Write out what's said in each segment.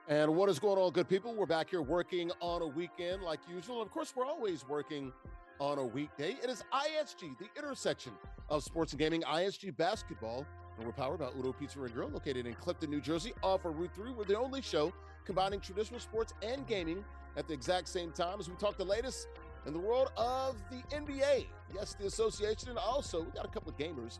And what is going on, good people? We're back here working on a weekend like usual. And of course, we're always working on a weekday. It is ISG, the intersection of sports and gaming, ISG basketball. And we're powered by Uno Pizza and Grill, located in Clifton, New Jersey, off of Route 3. We're the only show combining traditional sports and gaming at the exact same time as we talk the latest in the world of the NBA. Yes, the association. And also, we got a couple of gamers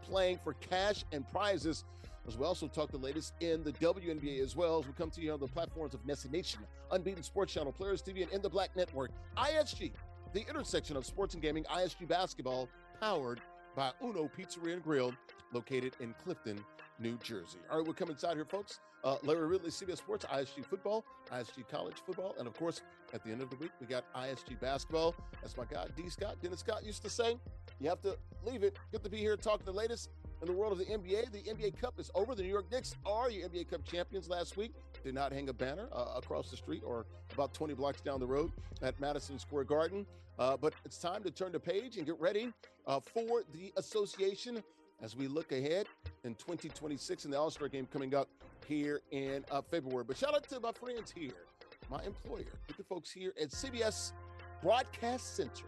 playing for cash and prizes, as we also talk the latest in the WNBA as well, as we come to you on the platforms of NESN Nation, Unbeaten Sports Channel, Players TV, and In the Black Network. ISG, the intersection of sports and gaming, ISG basketball, powered by Uno Pizzeria and Grill, located in Clifton, New Jersey. All right, we'll come inside here, folks. Larry Ridley, CBS Sports, ISG football, ISG college football, and of course, at the end of the week, we got ISG basketball. That's my guy, D. Scott. Dennis Scott used to say, you have to leave it. Good to be here talking the latest in the world of the NBA. The NBA Cup is over. The New York Knicks are your NBA Cup champions last week. Did not hang a banner across the street or about 20 blocks down the road at Madison Square Garden. But it's time to turn the page and get ready for the association as we look ahead in 2026 and the All-Star game coming up here in February. But shout out to my friends here, my employer, the folks here at CBS Broadcast Center,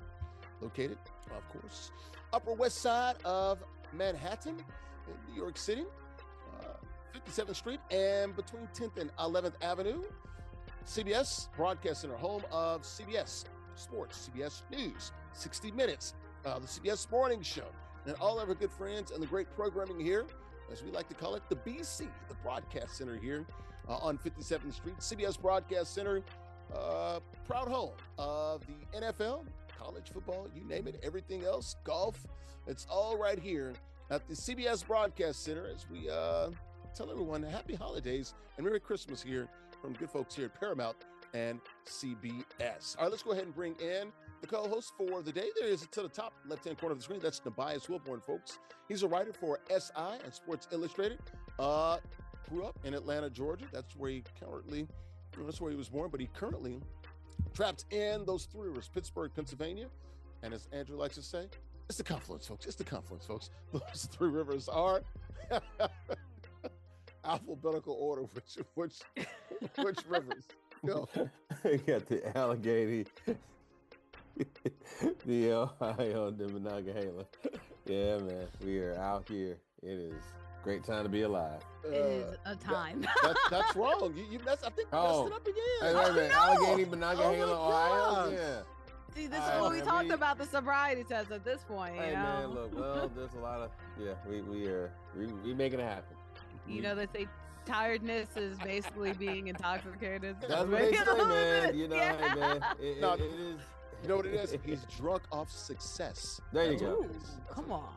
located, of course, Upper West Side of Manhattan in New York City, 57th Street and between 10th and 11th Avenue. CBS Broadcast Center, home of CBS Sports, CBS News, 60 Minutes, the CBS Morning Show, and all of our good friends and the great programming here, as we like to call it, the BC, the Broadcast Center here on 57th Street. CBS Broadcast Center, proud home of the NFL, college football, you name it, everything else, golf. It's all right here at the CBS Broadcast Center as we tell everyone happy holidays and Merry Christmas here from good folks here at Paramount and CBS. All right, let's go ahead and bring in the co-host for the day. There is to the top left-hand corner of the screen. That's Nubyjas Wilborn, folks. He's a writer for SI and Sports Illustrated. Grew up in Atlanta, Georgia. That's where he currently, that's where he was born, but he currently trapped in those three rivers, Pittsburgh, Pennsylvania. And as Andrea likes to say, it's the confluence, folks. It's the confluence, folks. Those three rivers are alphabetical order, which rivers? Go. You got the Allegheny, the Ohio, and the Monongahela. Yeah, man. We are out here. It is a great time to be alive. It is a time. That's wrong. You messed. I think you messed it up again. Hey, wait a minute. No. Allegheny, Monongahela, Ohio. Yeah. See, this is what we talked about, the sobriety test at this point. Hey, man, look. Well, there's a lot of we making it happen. You know, they say tiredness is basically being intoxicated. That's what they say, man. You know, Yeah. hey, man. It is. You know what it is? He's drunk off success. There you go. Ooh, come on.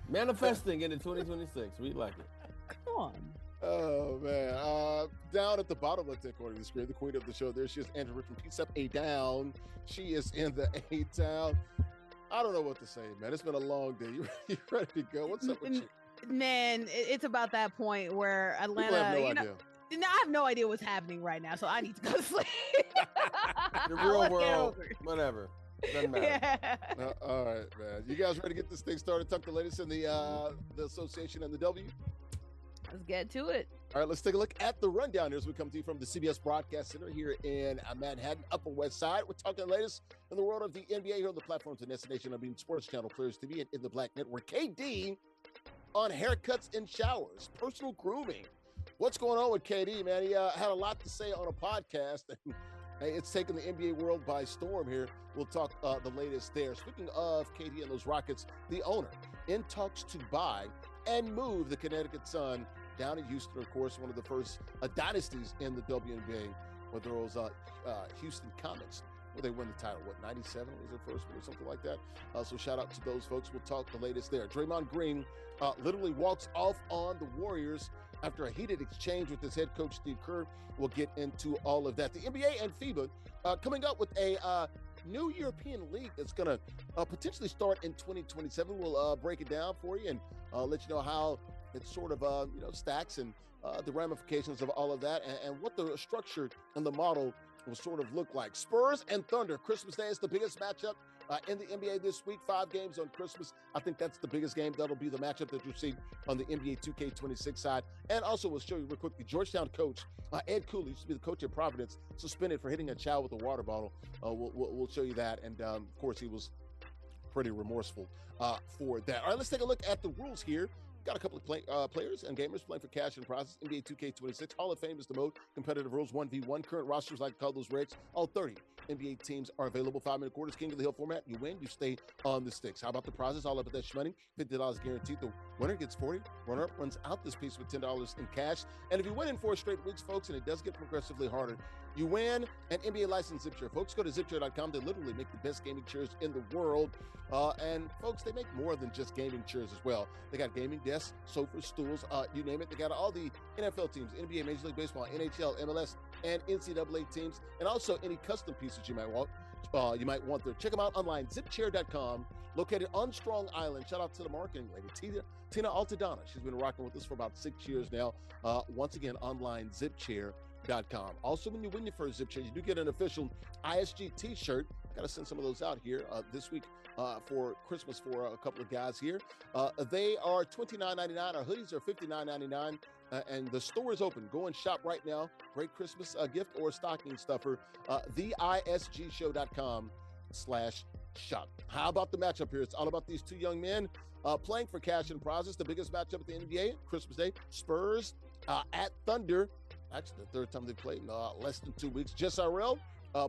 Manifesting into 2026. We like it. Come on. Oh, man. Down at the bottom left-hand corner of the screen, the queen of the show, there she is, Andrea Richmond. Peace up, A-Down. She is in the A-Town. I don't know what to say, man. It's been a long day. You ready to go? What's up with you? Man, it's about that point where Atlanta, idea. I have no idea what's happening right now, so I need to go to sleep. The real world, whatever. Doesn't matter. Yeah. All right, man. You guys ready to get this thing started? Talk the latest in the association and the W? Let's get to it. All right, let's take a look at the rundown here as we come to you from the CBS Broadcast Center here in Manhattan, Upper West Side. We're talking the latest in the world of the NBA here on the platforms of NESN Nation, Unbeaten Sports Channel, Players TV, and In the Black Network. KD on haircuts and showers, personal grooming. What's going on with KD, man? He had a lot to say on a podcast. Hey, it's taken the NBA world by storm here. We'll talk the latest there. Speaking of KD and those Rockets, the owner in talks to buy and move the Connecticut Sun down in Houston, of course, one of the first dynasties in the WNBA with those Houston Comets, where they win the title. 97 was their first one or something like that? So shout out to those folks. We'll talk the latest there. Draymond Green literally walks off on the Warriors after a heated exchange with his head coach, Steve Kerr. We'll get into all of that. The NBA and FIBA coming up with a new European league that's going to potentially start in 2027. We'll break it down for you and let you know how it sort of stacks and the ramifications of all of that and what the structure and the model will sort of look like. Spurs and Thunder. Christmas Day is the biggest matchup In the NBA this week, 5 games on Christmas. I think that's the biggest game. That'll be the matchup that you'll see on the NBA 2K26 side. And also, we'll show you real quickly, Georgetown coach Ed Cooley used to be the coach at Providence, suspended for hitting a child with a water bottle. We'll show you that. And, of course, he was pretty remorseful for that. All right, let's take a look at the rules here. Got a couple of players and gamers playing for cash and prizes. NBA 2K26 Hall of Fame is the mode. Competitive rules 1v1. Current rosters, like to call those regs. All 30 NBA teams are available. 5-minute quarters, King of the Hill format. You win, you stay on the sticks. How about the prizes? All up at that shmoney. $50 guaranteed. The winner gets 40. Runner-up runs out this piece with $10 in cash. And if you win in 4 straight weeks, folks, and it does get progressively harder, you win an NBA licensed zip chair. Folks, go to zipchair.com. They literally make the best gaming chairs in the world. And folks, they make more than just gaming chairs as well. They got gaming desks, sofas, stools, you name it. They got all the NFL teams, NBA, Major League Baseball, NHL, MLS, and NCAA teams, and also any custom pieces you might want there. Check them out online, zipchair.com, located on Strong Island. Shout out to the marketing lady, Tina Altadonna. She's been rocking with us for about 6 years now. Once again, online, zipchair.com. Also, when you win your first zip chair, you do get an official ISG t-shirt. Got to send some of those out here this week for Christmas for a couple of guys here. They are $29.99. Our hoodies are $59.99. And the store is open. Go and shop right now. Great Christmas gift or stocking stuffer. theisgshow.com/shop. How about the matchup here? It's all about these 2 young men playing for cash and prizes. The biggest matchup at the NBA, Christmas Day. Spurs at Thunder. Actually, the 3rd time they played in less than 2 weeks. JustZyrell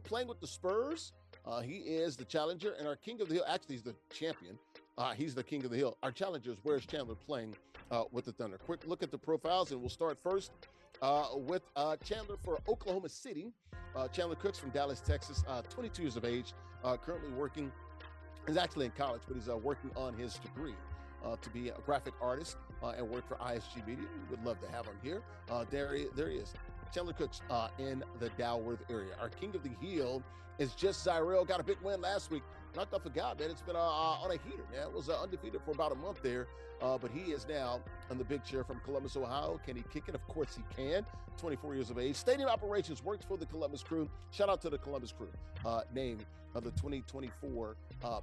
playing with the Spurs. He is the challenger, and our King of the Hill, actually, he's the champion. He's the King of the Hill. Our challenger is WhereIsChandler playing with the Thunder. Quick look at the profiles, and we'll start first with Chandler for Oklahoma City. Chandler Cooks from Dallas, Texas, 22 years of age, currently working. He's actually in college, but he's working on his degree to be a graphic artist and work for ISG Media. We would love to have him here. There he is. Chandler Cooks in the Dalworth area. Our King of the Hill is JustZyrell. Got a big win last week. Knocked off a guy, man. It's been on a heater, man. It was undefeated for about a month there, but he is now on the big chair from Columbus, Ohio. Can he kick it? Of course he can. 24 years of age. Stadium operations, works for the Columbus crew. Shout out to the Columbus crew. Named the 2024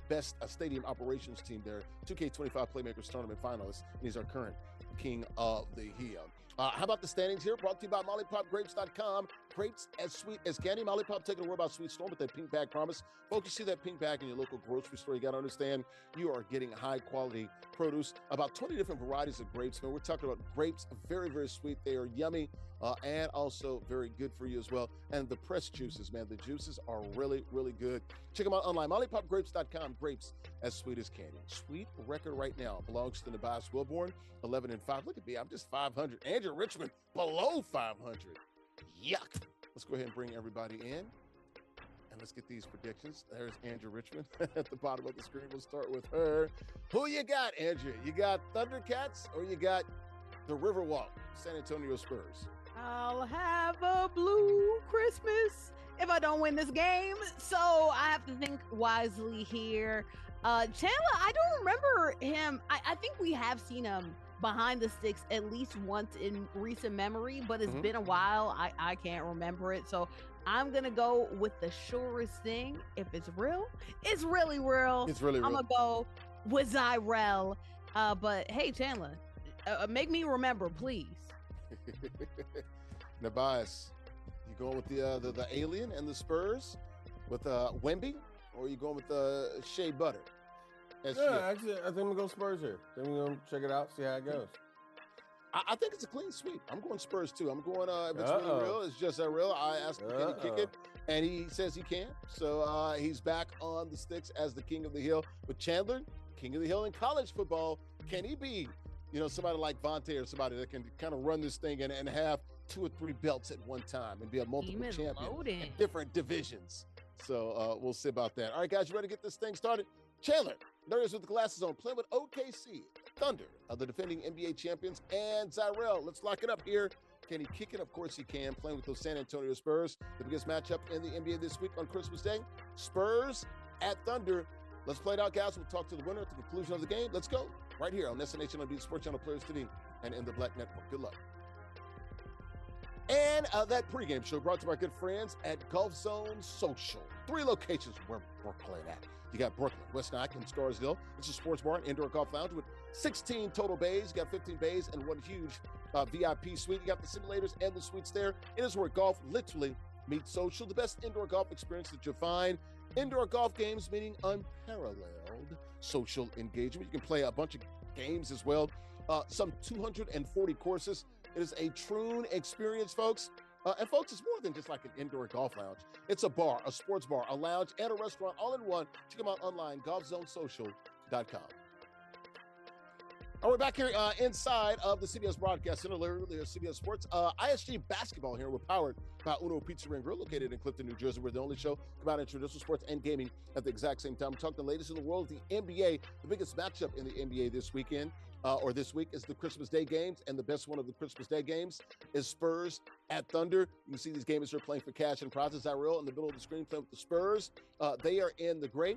best stadium operations team there. 2K25 Playmakers Tournament finalist. And he's our current King of the Hill. How about the standings here? Brought to you by MollyPopGrapes.com. Grapes as sweet as candy. Molly Pop taking a word about Sweet Storm with that pink bag promise. Folks, you see that pink bag in your local grocery store. You got to understand you are getting high quality produce. About 20 different varieties of grapes. And we're talking about grapes, very, very sweet. They are yummy and also very good for you as well. And the pressed juices, man, the juices are really, really good. Check them out online. MollyPopGrapes.com. Grapes as sweet as candy. Sweet record right now belongs to Nubyjas Wilborn, 11-5. Look at me, I'm just 500. Andrea Richmond below 500. Yuck. Let's go ahead and bring everybody in. And let's get these predictions. There's Andrea Richmond at the bottom of the screen. We'll start with her. Who you got, Andrea? You got Thundercats or you got the Riverwalk, San Antonio Spurs? I'll have a blue Christmas if I don't win this game. So I have to think wisely here. Chandler, I don't remember him. I think we have seen him behind the sticks at least once in recent memory, but it's been a while. I can't remember it. So I'm going to go with the surest thing. If it's real, it's really real. It's really real. I'm going to go with Zyrell. But hey, Chandler, make me remember, please. Nubyjas, you going with the alien and the Spurs with Wemby, or are you going with Shea Butter? Actually, I think I'm going to go Spurs here. Then we're going to check it out, see how it goes. I think it's a clean sweep. I'm going Spurs, too. I'm going, if it's really real, it's JustZyrell. I asked him, can he kick it? And he says he can. So he's back on the sticks as the King of the Hill. But Chandler, King of the Hill in college football, can he be, somebody like Vontae or somebody that can kind of run this thing and have 2 or 3 belts at one time and be a multiple champion in different divisions? So we'll see about that. All right, guys, you ready to get this thing started? Chandler, there is with the glasses on, playing with OKC, Thunder, the defending NBA champions, and Zyrell. Let's lock it up here. Can he kick it? Of course he can, playing with those San Antonio Spurs. The biggest matchup in the NBA this week on Christmas Day. Spurs at Thunder. Let's play it out, guys. We'll talk to the winner at the conclusion of the game. Let's go. Right here on NESN on the Sports Channel Players TV and in the Black Network. Good luck. And that pregame show brought to my good friends at Gulf Zone Social. 3 locations where Brooklyn at. You got Brooklyn, West Nyack, and Scarsdale. It's a sports bar and indoor golf lounge with 16 total bays. You got 15 bays and 1 huge VIP suite. You got the simulators and the suites there. It is where golf literally meets social. The best indoor golf experience that you'll find. Indoor golf games, meaning unparalleled social engagement. You can play a bunch of games as well. Some 240 courses. It is a true experience, folks. And folks, it's more than just like an indoor golf lounge. It's a bar, a sports bar, a lounge, and a restaurant all in one. Check them out online, golfzonesocial.com. All right, we're back here inside of the CBS Broadcast Center, literally CBS Sports. ISG basketball here. We're powered by Uno Pizza and Grill, located in Clifton, New Jersey. We're the only show about traditional sports and gaming at the exact same time. We talk the latest in the world of the NBA. The biggest matchup in the NBA this weekend, or this week, is the Christmas Day games. And the best one of the Christmas Day games is Spurs at Thunder. You can see these gamers are playing for cash and prizes. JustZyrell in the middle of the screen playing with the Spurs. They are in the gray.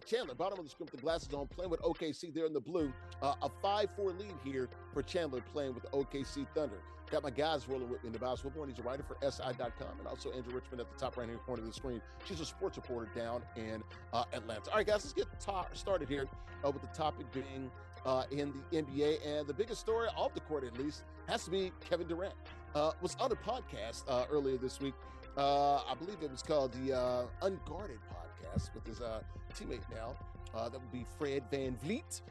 Chandler, bottom of the screen with the glasses on, playing with OKC. They're in the blue. A 5-4 lead here for Chandler playing with the OKC Thunder. Got my guys rolling with me in the Nubyjas. Wilborn, he's a writer for SI.com, and also Andrea Richmond at the top right-hand corner of the screen. She's a sports reporter down in Atlanta. All right, guys, let's get started here with the topic being in the NBA. And the biggest story off the court, at least, has to be Kevin Durant. Was on a podcast earlier this week. I believe it was called the Unguarded Podcast with his teammate now. That would be Fred VanVleet.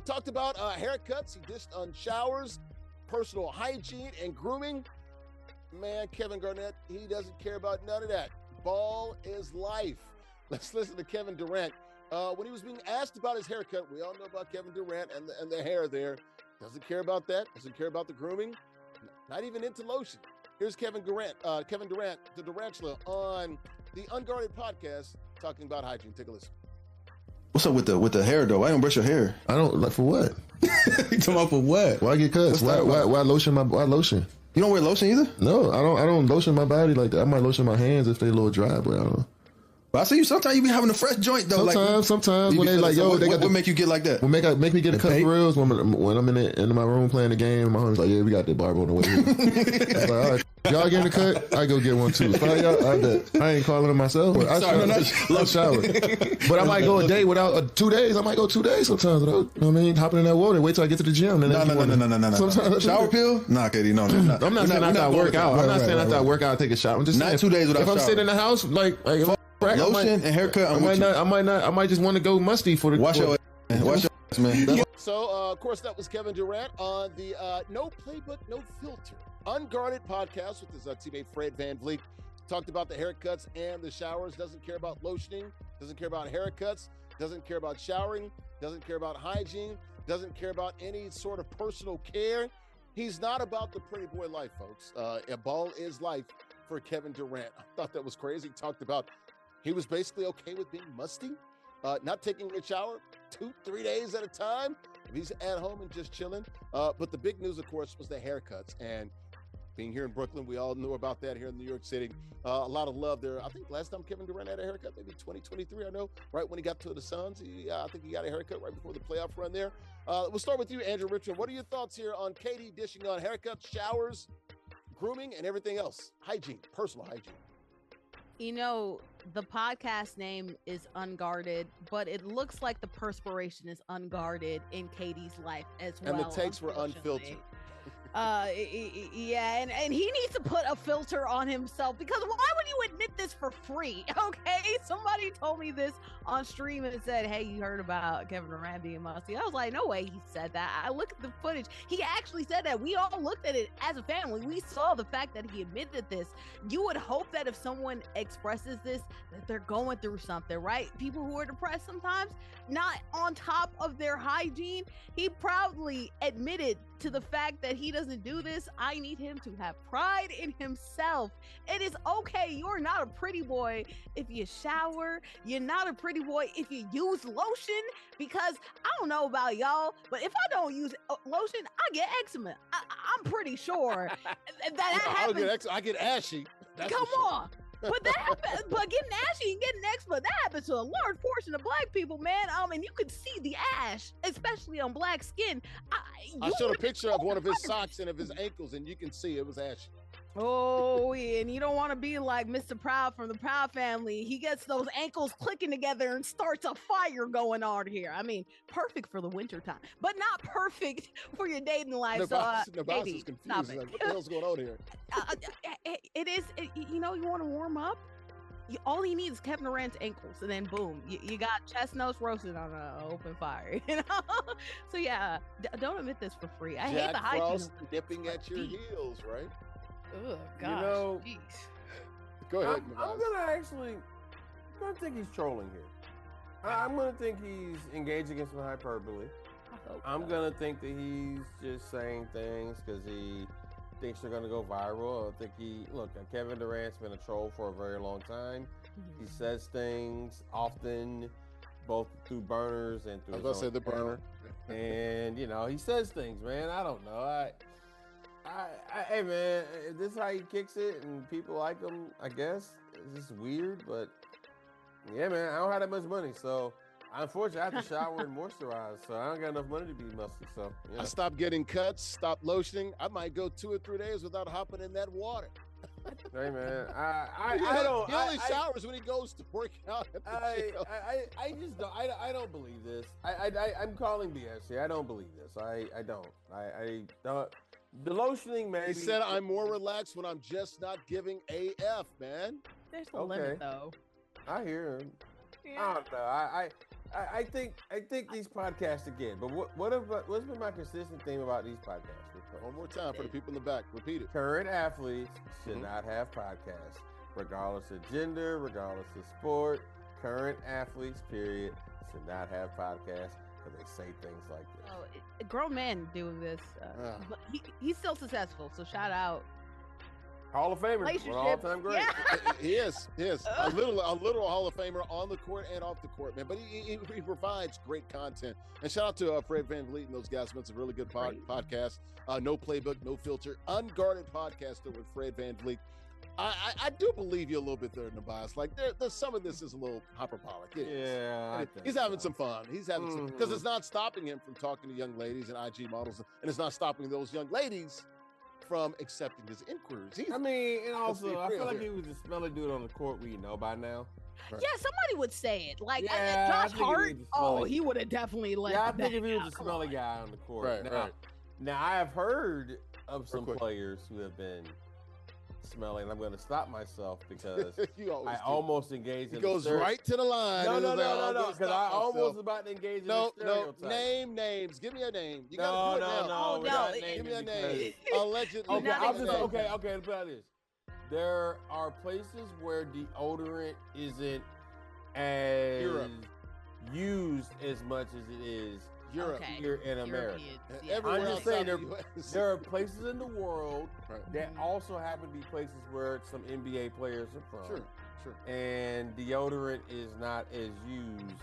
Talked about haircuts. He dished on showers, personal hygiene, and grooming. Man, Kevin Garnett, he doesn't care about none of that. Ball is life. Let's listen to Kevin Durant. When he was being asked about his haircut, we all know about Kevin Durant and the hair there. Doesn't care about that. Doesn't care about the grooming. Not even into lotion. Here's Kevin Durant, the Durantula, on the Unguarded Podcast, talking about hygiene. Take a listen. What's up with the hair though? Why don't brush your hair? I don't like for what? You talking about for what? Why get cuts? Why lotion why lotion? You don't wear lotion either? No, I don't lotion my body like that. I might lotion my hands if they a little dry, but I don't know. But I see you sometimes you be having a fresh joint though. Sometimes when they like, yo, they got what make you get like that? What make me get a cut for reals when I'm in my room playing the game. And my homie's like, yeah, we got that barber on the way here. Like, all right, y'all getting a cut? I go get one too. I ain't calling it myself, but I shower. But I might go a day without 2 days. I might go 2 days sometimes. You know what I mean? Hopping in that water, wait till I get to the gym. No. Shower pill? Nah, Katie, no. I'm not saying after I work out. I'm not saying after I work out, I take a shower. I'm just saying 2 days without if I'm sitting in the house, like lotion and haircut. I might just want to go musty for the. Wash your ass, man. So, of course, that was Kevin Durant on the No Playbook, No Filter Unguarded Podcast with his teammate Fred VanVleet. Talked about the haircuts and the showers. Doesn't care about lotioning. Doesn't care about haircuts. Doesn't care about showering. Doesn't care about hygiene. Doesn't care about any sort of personal care. He's not about the pretty boy life, folks. A ball is life for Kevin Durant. I thought that was crazy. He talked about he was basically okay with being musty, not taking a shower 2-3 days at a time. If he's at home and just chilling. But the big news, of course, was the haircuts. And being here in Brooklyn, we all knew about that here in New York City. A lot of love there. I think last time Kevin Durant had a haircut, maybe 2023, I know, right when he got to the Suns. I think he got a haircut right before the playoff run there. We'll start with you, Andrea Richmond. What are your thoughts here on KD dishing on haircuts, showers, grooming, and everything else? Hygiene, personal hygiene. You know, the podcast name is Unguarded, but it looks like the perspiration is unguarded in Katie's life as well. And the takes were unfiltered. Yeah, and he needs to put a filter on himself, because why would you admit this for free? Okay, somebody told me this on stream and said, hey, you heard about Kevin Durant being musty. I was like, no way he said that. I looked at the footage. He actually said that. We all looked at it as a family. We saw the fact that he admitted this. You would hope that if someone expresses this, that they're going through something, right? People who are depressed sometimes, not on top of their hygiene. He proudly admitted to the fact that he doesn't do this. I need him to have pride in himself. It is okay. You're not a pretty boy if you shower. You're not a pretty boy if you use lotion, because I don't know about y'all, but if I don't use lotion, I get eczema. I'm pretty sure that happens. I get ashy. Come on. But that happens, but getting ashy and getting eczema, that happens to a large portion of black people, man. And you could see the ash, especially on black skin. I showed a picture of one of his socks and of his ankles, and you can see it was ashy. Oh, yeah, and you don't want to be like Mr. Proud from the Proud family. He gets those ankles clicking together and starts a fire going on here. I mean, perfect for the winter time, but not perfect for your dating life. Nubyjas is baby, confused. stop He's it. like, what the hell's going on here? It is, you want to warm up? All you need is Kevin Durant's ankles, and then boom, you got chestnuts roasted on an open fire. So yeah, don't admit this for free. I hate the Jack hygiene. Frost nipping at your heels, right? Oh gosh, jeez. Go ahead. I'm gonna think he's trolling here. I'm gonna think he's engaging in some hyperbole. I'm gonna think that he's just saying things because he thinks they're gonna go viral. I think Kevin Durant's been a troll for a very long time. He says things often, both through burners and through. I was about to say the burner. And he says things, man. I don't know. Hey man, if this is how he kicks it and people like him, I guess it's just weird. But yeah, man, I don't have that much money, so unfortunately I have to shower and moisturize. So I don't got enough money to be musty. So I stopped getting cuts, stopped lotioning. I might go 2 or 3 days without hopping in that water. Hey man, He only showers when he goes to work out. I just don't. I don't believe this. I'm calling BS here. I don't believe this. I don't. I don't. The lotioning, maybe. He said, I'm more relaxed when I'm just not giving AF, man. There's a limit, though. I hear him. Yeah. I don't know. I think these podcasts again. But what's been my consistent theme about these podcasts? One more time for the people in the back. Repeat it. Current athletes should not have podcasts, regardless of gender, regardless of sport. Current athletes, period, should not have podcasts. Because they say things like this. Oh, a grown man doing this, but he's still successful. So shout out, Hall of Famer, all-time great. Yeah. He is a little Hall of Famer on the court and off the court, man. But he provides great content. And shout out to Fred VanVleet and those guys. It's a really good podcast. No playbook, no filter, unguarded podcaster with Fred VanVleet. I do believe you a little bit there, Nubyjas. Like there's some of this is a little hyperbolic. He's having some fun. He's having some because it's not stopping him from talking to young ladies and IG models, and it's not stopping those young ladies from accepting his inquiries. And also I feel like he was a smelly dude on the court. We know by now. Right. Yeah, somebody would say it. Like Josh Hart. He would have definitely let. Yeah, I think if he was a smelly guy on the court. Now I have heard of some players who have been smelling. I'm going to stop myself because I almost engaged in He goes right to the line. No, because I almost about to engage in the stereotype. Name names. Give me a name. You no. Give me a name. Allegedly. Okay, okay. Put it like this. There are places where deodorant isn't as used as much as it is here in America. I'm just saying there are places in the world that also happen to be places where some NBA players are from. Sure. And deodorant is not as used,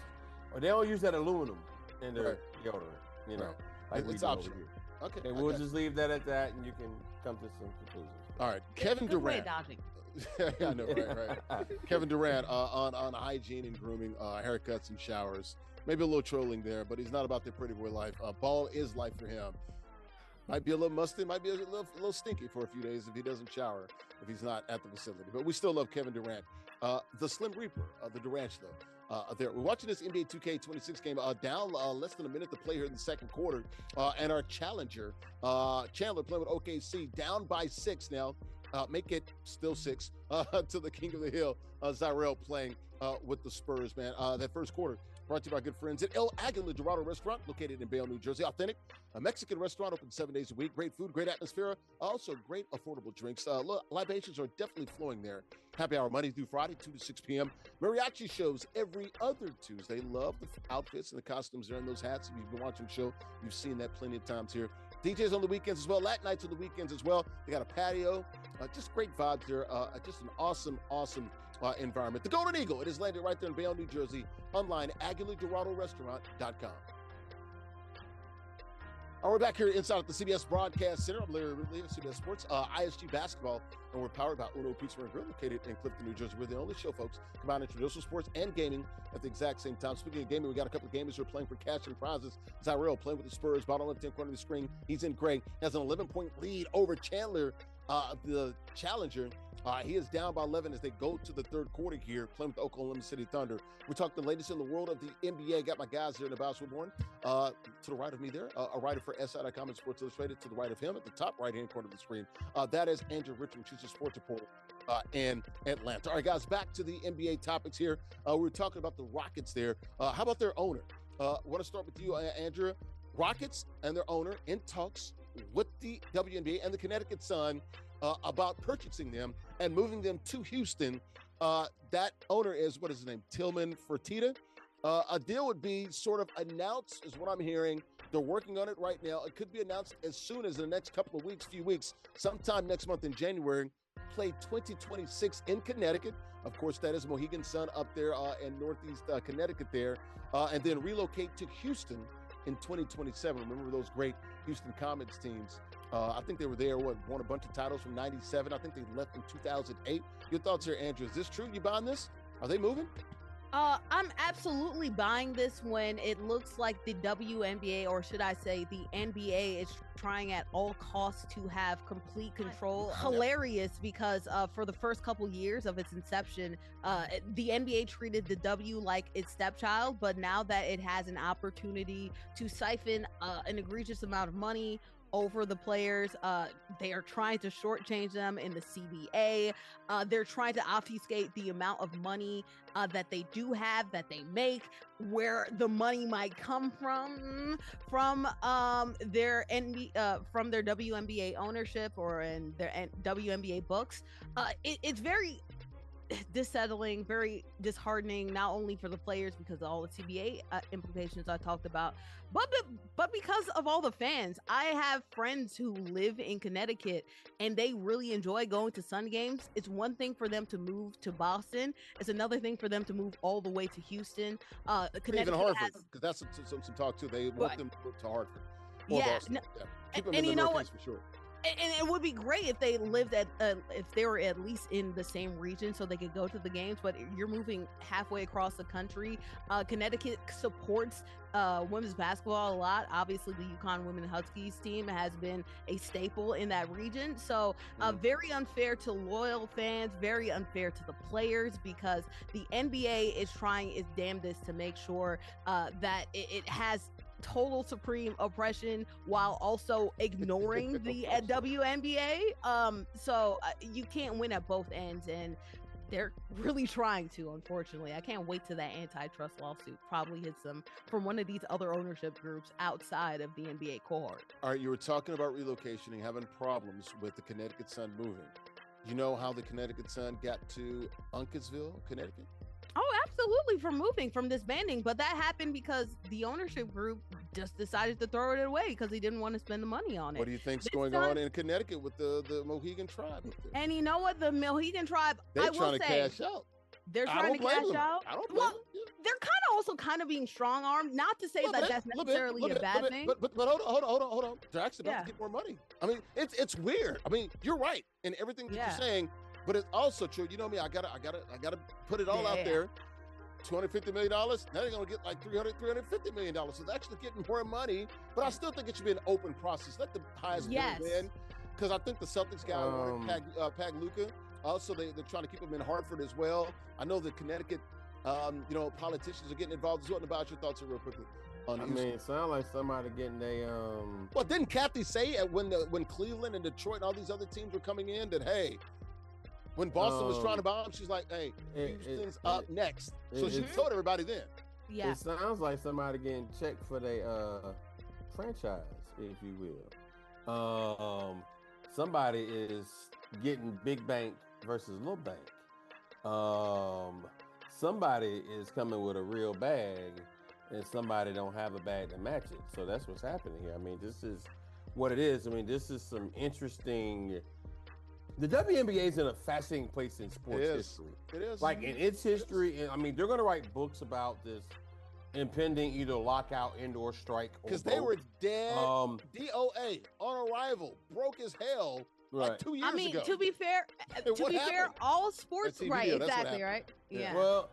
or they don't use that aluminum in their deodorant. Like it's optional. Okay. And we'll just leave that at that, and you can come to some conclusions. All right, Kevin Durant. I know, right. Kevin Durant on hygiene and grooming, haircuts and showers. Maybe a little trolling there, but he's not about the pretty boy life. Ball is life for him. Might be a little musty, might be a little stinky for a few days if he doesn't shower, if he's not at the facility. But we still love Kevin Durant. The Slim Reaper, the Durantula. There. We're watching this NBA 2K26 game down less than a minute to play here in the second quarter. And our challenger, Chandler, playing with OKC, down by 6 now. Make it still 6 to the King of the Hill, JustZyrell playing with the Spurs, man. That first quarter brought to you by good friends at El Aguila Dorado Restaurant, located in Bayonne, New Jersey. Authentic, a Mexican restaurant open 7 days a week. Great food, great atmosphere. Also, great affordable drinks. Libations are definitely flowing there. Happy hour Monday through Friday, 2 to 6 p.m. Mariachi shows every other Tuesday. Love the outfits and the costumes there and those hats. If you've been watching the show, you've seen that plenty of times here. DJs on the weekends as well. Latin nights on the weekends as well. They got a patio. Just great vibes there. Just an awesome environment. The Golden Eagle. It is landed right there in Bayonne, New Jersey. Online, AguilaDoradoRestaurant.com. All right, we're back here inside at the CBS Broadcast Center. I'm Larry Ridley of CBS Sports, ISG Basketball, and we're powered by Uno Pizza and Grill, located in Clifton, New Jersey. We're the only show, folks, combining traditional sports and gaming at the exact same time. Speaking of gaming, we got a couple of gamers who are playing for cash and prizes. JustZyrell playing with the Spurs, bottom left-hand corner of the screen. He's in gray. He has an 11-point lead over Chandler the challenger. He is down by 11 as they go to the third quarter here, playing with the Oklahoma City Thunder. We talked the latest in the world of the NBA. Got my guys here in the Nubyjas Wilborn. To the right of me there, a writer for SI.com and Sports Illustrated. To the right of him, at the top right-hand corner of the screen, that is Andrea Richmond. She's a sports reporter in Atlanta. All right, guys, back to the NBA topics here. We were talking about the Rockets there. How about their owner? I want to start with you, Andrea. Rockets and their owner in talks with the WNBA and the Connecticut Sun about purchasing them and moving them to Houston. That owner is, what is his name? Tillman Fertitta. A deal would be sort of announced, is what I'm hearing. They're working on it right now. It could be announced as soon as in the next couple of weeks, few weeks, sometime next month in January. Play 2026 in Connecticut. Of course, that is Mohegan Sun up there in Northeast Connecticut there. And then relocate to Houston in 2027. Remember those great Houston Comets teams? I think they were there, won a bunch of titles from 97. I think they left in 2008. Your thoughts here, Andrew? Is this true? You buying this? Are they moving? I'm absolutely buying this when it looks like the WNBA, or should I say the NBA, is trying at all costs to have complete control. Hilarious because for the first couple years of its inception, the NBA treated the W like its stepchild, but now that it has an opportunity to siphon an egregious amount of money over the players, they are trying to shortchange them in the CBA. They're trying to obfuscate the amount of money that they do have, that they make, where the money might come from their WNBA ownership or in their WNBA books. It's very dissettling, very disheartening, not only for the players because of all the CBA implications I talked about, but because of all the fans. I have friends who live in Connecticut and they really enjoy going to Sun games. It's one thing for them to move to Boston. It's another thing for them to move all the way to Houston. Even Hartford, because that's some talk too. They want them to move to Hartford. Or Boston. Keep them in the Northeast for sure. And it would be great if they lived if they were at least in the same region so they could go to the games, but you're moving halfway across the country. Connecticut supports women's basketball a lot. Obviously, the UConn Women Huskies team has been a staple in that region. So very unfair to loyal fans, very unfair to the players, because the NBA is trying its damnedest to make sure that it has total supreme oppression while also ignoring the WNBA. So you can't win at both ends, and they're really trying to, unfortunately. I can't wait till that antitrust lawsuit probably hits them from one of these other ownership groups outside of the NBA cohort. All right, you were talking about relocation and having problems with the Connecticut Sun moving. You know how the Connecticut Sun got to Uncasville, Connecticut? Oh, absolutely, from moving, from disbanding. But that happened because the ownership group just decided to throw it away because he didn't want to spend the money on it. What do you think's going on in Connecticut with the Mohegan tribe up there? And you know what? The Mohegan tribe, they're trying to cash out. They're trying to cash out. I don't blame them. They're kind of being strong-armed. Not to say that that's necessarily a bad thing. But hold on. They're actually about to get more money. I mean, it's weird. I mean, you're right in everything that you're saying. But it's also true. You know me. I gotta put it all out there. $250 million. Now they're gonna get like $350 million. So they're actually getting more money. But I still think it should be an open process. Let the highest bidder win. Because I think the Celtics guy wanted Pagluca. Also, they're trying to keep him in Hartford as well. I know the Connecticut, politicians are getting involved as well. About your thoughts real quickly. I mean, it sounds like somebody getting Well, didn't Kathy say when Cleveland and Detroit and all these other teams were coming in that, hey, when Boston was trying to bomb, she's like, hey, Houston's up next. So she told everybody then. Yeah. It sounds like somebody getting checked for their franchise, if you will. Somebody is getting big bank versus little bank. Somebody is coming with a real bag, and somebody don't have a bag to match it. So that's what's happening here. I mean, this is what it is. I mean, this is some interesting. The WNBA is in a fascinating place in sports history. It is. Like in its history, and I mean, they're going to write books about this impending either lockout, indoor strike, or because they were dead. DOA on arrival, broke as hell. Like 2 years ago. I mean, to be fair, all sports, right? Exactly, right? Yeah. Well,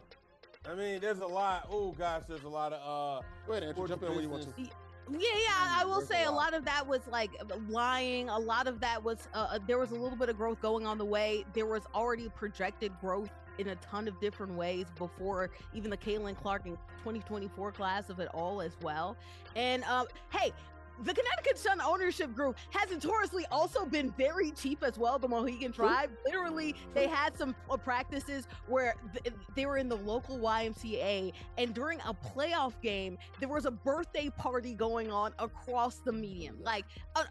I mean, there's a lot. Oh gosh, there's a lot of. Go ahead, Andrew, jump in when you want to. I will say a lot of that was like lying. A lot of that was there was a little bit of growth going on the way. There was already projected growth in a ton of different ways before even the Caitlin Clark in 2024 class of it all as well. And hey, the Connecticut Sun ownership group has notoriously also been very cheap as well. The Mohegan Tribe, literally, they had some practices where they were in the local YMCA, and during a playoff game, there was a birthday party going on across the medium. Like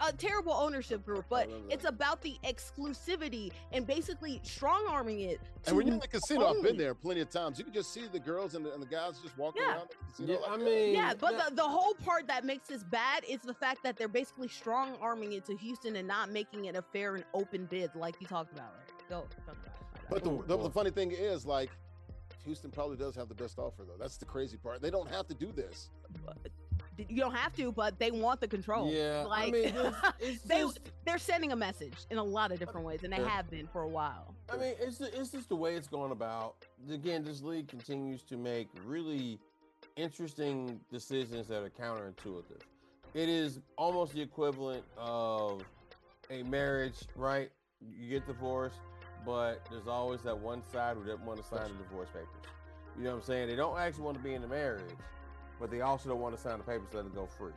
a terrible ownership group, but it's about the exclusivity and basically strong-arming it. And when you're in the casino, I've been there plenty of times. You can just see the girls and the guys just walking around the casino. But the whole part that makes this bad is the fact that they're basically strong-arming it to Houston and not making it a fair and open bid like you talked about. But the funny thing is, like, Houston probably does have the best offer, though. That's the crazy part. They don't have to do this. You don't have to, but they want the control. Yeah, like, I mean, they're sending a message in a lot of different ways, and they have been for a while. I mean, it's just the way it's going about. Again, this league continues to make really interesting decisions that are counterintuitive. It is almost the equivalent of a marriage, right? You get divorced, but there's always that one side who doesn't want to sign the divorce papers. You know what I'm saying? They don't actually want to be in the marriage, but they also don't want to sign the papers to let it go free.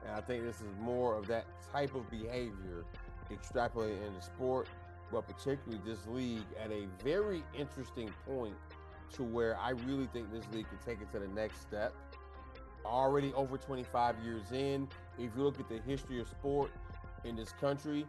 And I think this is more of that type of behavior extrapolated into sport, but particularly this league at a very interesting point to where I really think this league can take it to the next step. Already over 25 years in, if you look at the history of sport in this country,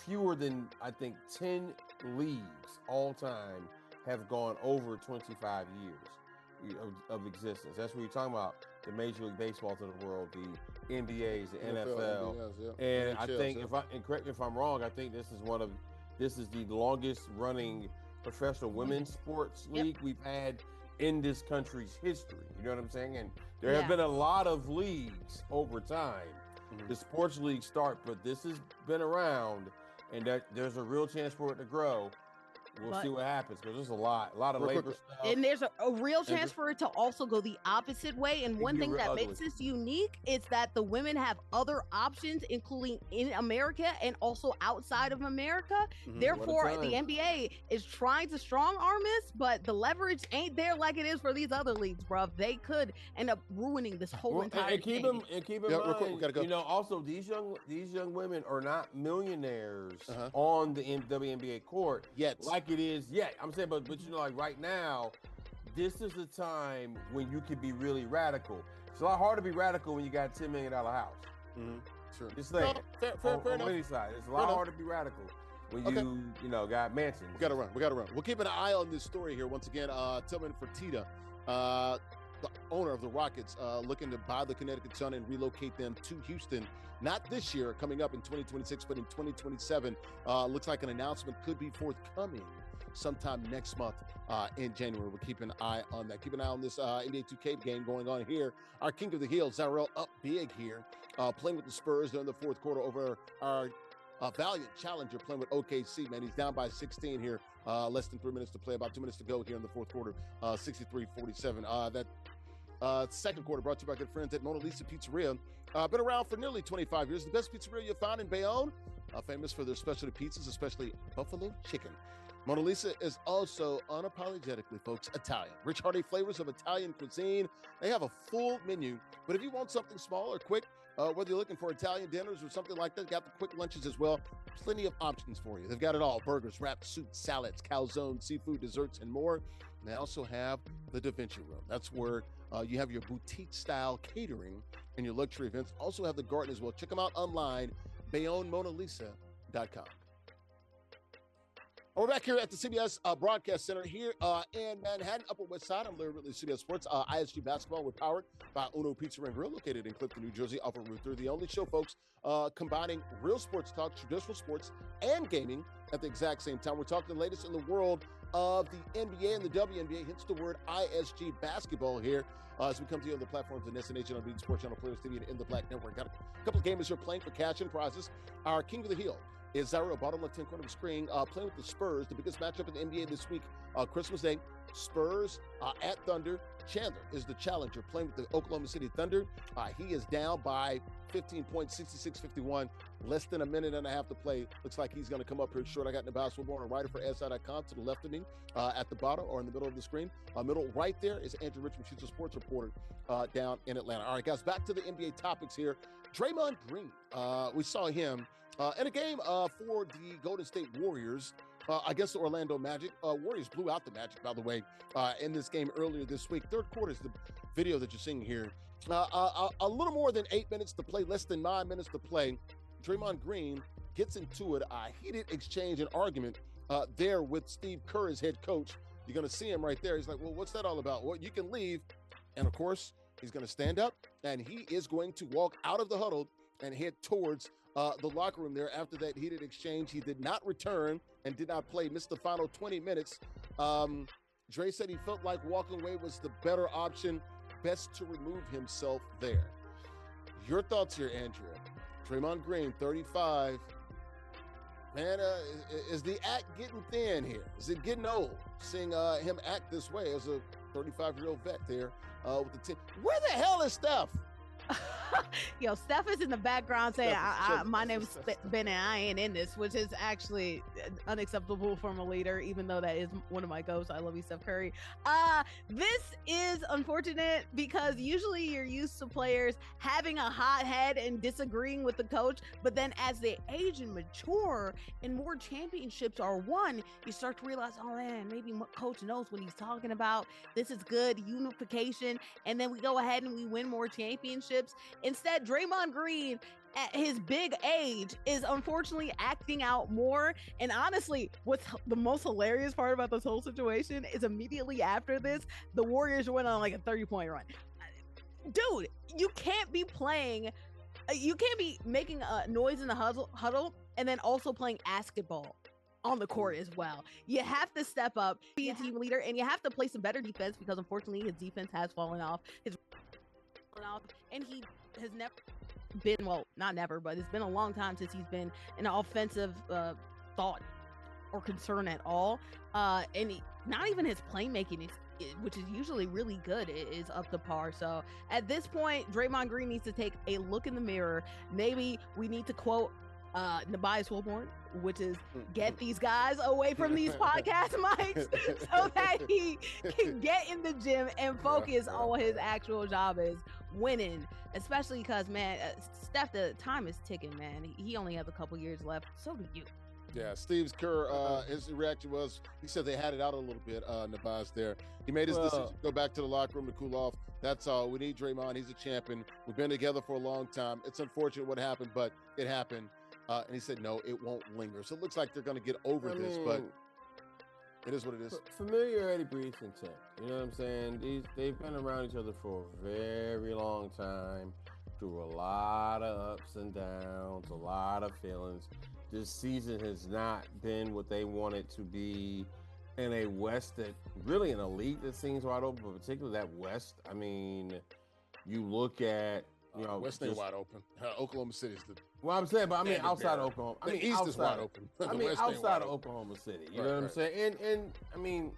fewer than, I think, 10 leagues all time have gone over 25 years of existence. That's what you're talking about, the Major League Baseballs of the world, the NBAs, the NFL. And I think, and correct me if I'm wrong, I think this is the longest running professional women's sports league we've had in this country's history. You know what I'm saying? And there have been a lot of leagues over time. The sports leagues start, but this has been around, and that there's a real chance for it to grow. We'll see what happens, because there's a lot of labor stuff. And there's a real chance for it to also go the opposite way. And one thing that makes this unique is that the women have other options, including in America and also outside of America. Therefore, the NBA is trying to strong arm this, but the leverage ain't there like it is for these other leagues, bro. They could end up ruining this whole entire thing. Keep in mind, you know, also these young women are not millionaires on the WNBA court yet. Like it is, I'm saying, but you know, like right now, this is the time when you can be really radical. It's a lot harder to be radical when you got a $10 million house. Sure. It's like fair on any side. It's a lot harder to be radical when you know, got mansions. We gotta run. We'll keep an eye on this story here. Once again, Tillman Fertitta, the owner of the Rockets, looking to buy the Connecticut Sun and relocate them to Houston. Not this year, coming up in 2026, but in 2027. Looks like an announcement could be forthcoming sometime next month in January. We'll keep an eye on that. Keep an eye on this NBA 2K game going on here. Our King of the Hill, JustZyrell, up big here, playing with the Spurs during the fourth quarter over our valiant challenger playing with OKC, man. He's down by 16 here. Less than 3 minutes to play, about 2 minutes to go here in the fourth quarter, 63-47. That second quarter brought to you by good friends at Mona Lisa Pizzeria. Been around for nearly 25 years. The best pizzeria you'll find in Bayonne, famous for their specialty pizzas, especially buffalo chicken. Mona Lisa is also unapologetically, folks, Italian. Rich, hearty flavors of Italian cuisine. They have a full menu, but if you want something small or quick, whether you're looking for Italian dinners or something like that, got the quick lunches as well. Plenty of options for you. They've got it all: burgers, wraps, soups, salads, calzone, seafood, desserts, and more. And they also have the Da Vinci Room. That's where you have your boutique-style catering and your luxury events. Also have the garden as well. Check them out online, BayonneMonaLisa.com. We're back here at the CBS Broadcast Center here in Manhattan, Upper West Side. I'm Larry Ridley, CBS Sports. ISG Basketball, we're powered by Uno Pizza and Grill, located in Clifton, New Jersey, off of Route 3. The only show, folks, combining real sports talk, traditional sports, and gaming at the exact same time. We're talking the latest in the world of the NBA and the WNBA, hence the word ISG Basketball here, as we come to you on the platforms of NESN, on Beat Sports Channel, Players TV, and In the Black Network. Got a couple of gamers here playing for cash and prizes. Our King of the Hill is JustZyrell, bottom left-hand corner of the screen, playing with the Spurs, the biggest matchup in the NBA this week, Christmas Day. Spurs at Thunder. Chandler is the challenger playing with the Oklahoma City Thunder. He is down by 15 points, 66-51. Less than a minute and a half to play. Looks like he's going to come up here short. I got Nubyjas, Wilborn, a writer for SI.com to the left of me at the bottom or in the middle of the screen. Middle right there is Andrea Richmond. She's a sports reporter down in Atlanta. All right, guys, back to the NBA topics here. Draymond Green, we saw him in a game for the Golden State Warriors against the Orlando Magic. Warriors blew out the Magic, by the way, in this game earlier this week. Third quarter is the video that you're seeing here. A little more than 8 minutes to play, less than 9 minutes to play. Draymond Green gets into it, a heated exchange and argument there with Steve Kerr, his head coach. You're going to see him right there. He's like, well, what's that all about? Well, you can leave. And, of course, he's going to stand up, and he is going to walk out of the huddle and head towards the locker room there after that heated exchange. He did not return and did not play, missed the final 20 minutes. Dre said he felt like walking away was the better option, best to remove himself there. Your thoughts here, Andrea? Draymond Green, 35. Man, is the act getting thin here? Is it getting old? Seeing him act this way as a 35-year-old vet there with the team. Where the hell is Steph? Yo, Steph is in the background saying, my name's Ben and I ain't in this, which is actually unacceptable from a leader, even though that is one of my goals. I love you, Steph Curry. This is unfortunate because usually you're used to players having a hot head and disagreeing with the coach, but then as they age and mature and more championships are won, you start to realize, oh man, maybe coach knows what he's talking about. This is good unification. And then we go ahead and we win more championships. Instead, Draymond Green, at his big age, is unfortunately acting out more. And honestly, what's the most hilarious part about this whole situation is immediately after this, the Warriors went on like a 30-point run. Dude, you can't be making a noise in the huddle and then also playing basketball on the court as well. You have to step up, be a team leader, and you have to play some better defense because unfortunately his defense has fallen off. And he has never been, well, not never, but it's been a long time since he's been an offensive thought or concern at all. And not even his playmaking, which is usually really good, is up to par. So at this point, Draymond Green needs to take a look in the mirror. Maybe we need to quote Nubyjas Wilborn, which is get these guys away from these podcast mics so that he can get in the gym and focus on what his actual job is, winning. Especially because, man, Steph, the time is ticking, man. He only has a couple years left. So do you. Yeah, Steve Kerr, his reaction was, he said they had it out a little bit, Nubyjas there. He made his decision to go back to the locker room to cool off. That's all. We need Draymond. He's a champion. We've been together for a long time. It's unfortunate what happened, but it happened. And he said, no, it won't linger. So it looks like they're going to get over this, but it is what it is. Familiarity breeds contempt. You know what I'm saying? They've been around each other for a very long time, through a lot of ups and downs, a lot of feelings. This season has not been what they want it to be in a West that really in a league that seems wide open, but particularly that West. I mean, you look at, you know, West ain't wide open. Oklahoma City's the. Well, I'm saying, but I mean, outside of Oklahoma. The East is wide open. I mean, outside of Oklahoma City. You know what I'm saying? And I mean,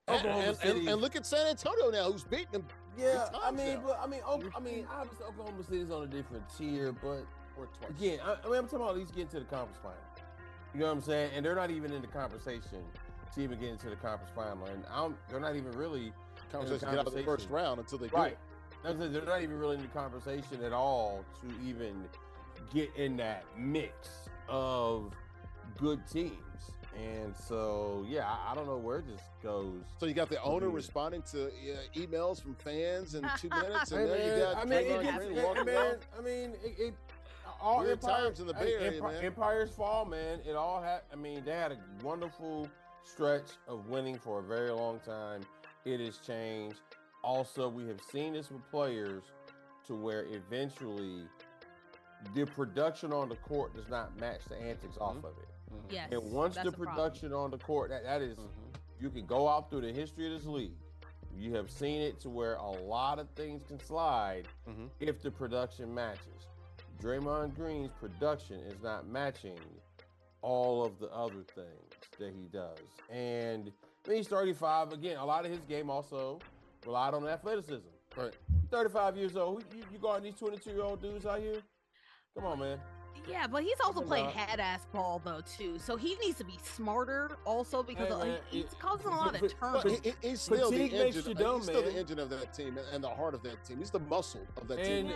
Oklahoma City. And look at San Antonio now, who's beating them. Yeah, I mean, obviously Oklahoma City's on a different tier, but again, I'm talking about at least getting to the conference final. You know what I'm saying? And they're not even in the conversation to even get into the conference final, and they're not even really conversation get out of the first round until they do. Right. They're not even really in the conversation at all to even get in that mix of good teams. And so, yeah, I don't know where this goes. So you got the owner responding to emails from fans in 2 minutes, and then you got all weird times in the Bay Area, man. Empires fall, man. It all had. I mean, they had a wonderful stretch of winning for a very long time. It has changed. Also, we have seen this with players to where eventually the production on the court does not match the antics off of it. Yes, and once the production on the court, that is, you can go out through the history of this league. You have seen it to where a lot of things can slide if the production matches. Draymond Green's production is not matching all of the other things that he does. And I mean, he's 35. Again, a lot of his game also relied on athleticism. Right. 35 years old. You guarding these 22-year-old dudes out here? Come on, man. Yeah, but he's also played head-ass ball, though, too. So he needs to be smarter also because he's causing a lot of turnovers. He's still the engine. He's still the engine of that team and the heart of that team. He's the muscle of that team.